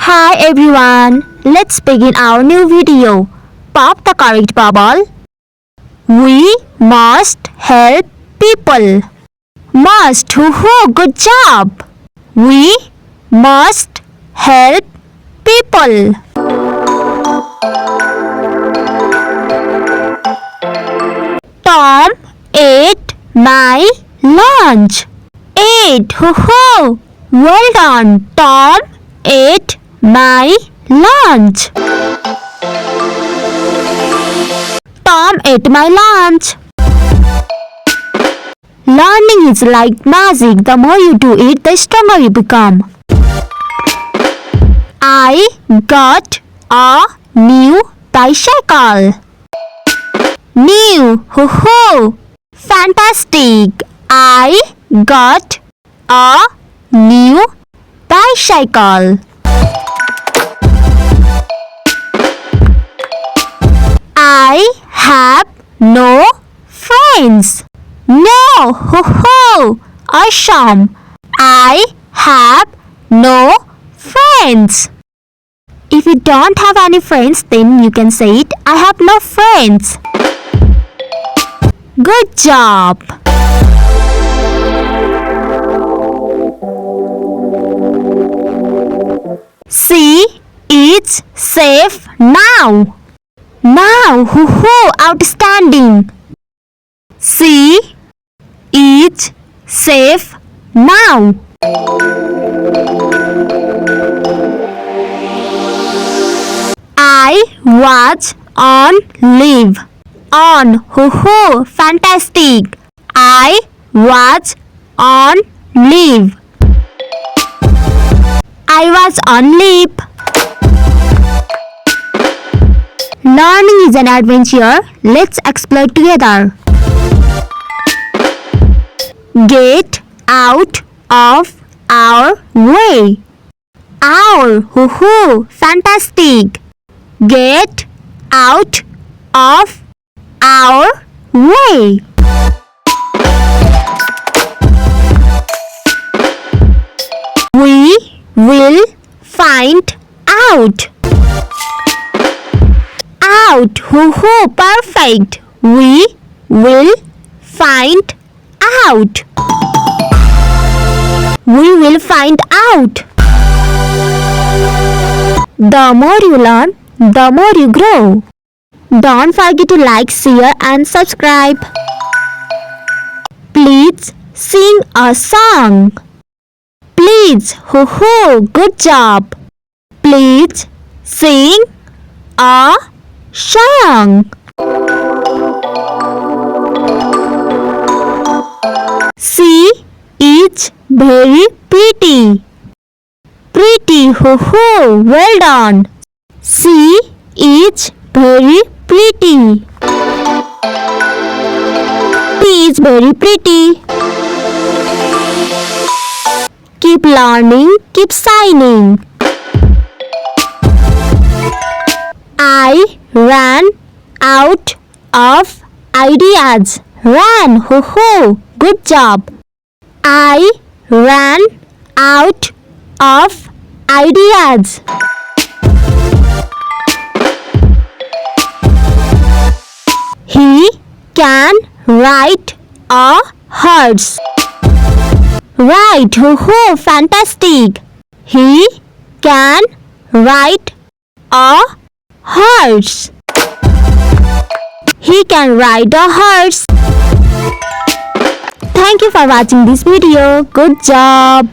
Hi everyone, let's begin our new video. Pop the correct bubble. We must help people. Must, hoo-hoo, good job. We must help people. Tom ate my lunch. Ate, hoo-hoo, well done. Tom ate my lunch. Tom ate my lunch. Learning is like magic. The more you do it, the stronger you become. I got a new bicycle. New, hoo-hoo, fantastic. I got a new bicycle. I have no friends. No, hoo-hoo, awesome. I have no friends. If you don't have any friends, then you can say it, I have no friends. Good job. She is safe now. Now, hoo-hoo, outstanding. She is safe now. I was on leave. On, hoo-hoo, fantastic. I was on leave. I was on leave. Learning is an adventure. Let's explore together. Get out of our way. Our, hoo-hoo, fantastic. Get out of our way. We will find out. Out, hoo-hoo, perfect. We will find out. We will find out. The more you learn, the more you grow. Don't forget to like, share and subscribe. Please sing a song. Please, hoo-hoo, good job. Please sing a song. She is very pretty. Pretty, hoo-hoo, well done. She is very pretty. She is very pretty. Keep learning, keep shining. I ran out of ideas. Ran, hoo-hoo, good job. I ran out of ideas. He can ride a horse. Right, hoo-hoo, fantastic. He can ride a horse. He can ride a horse. Thank you for watching this video. Good job.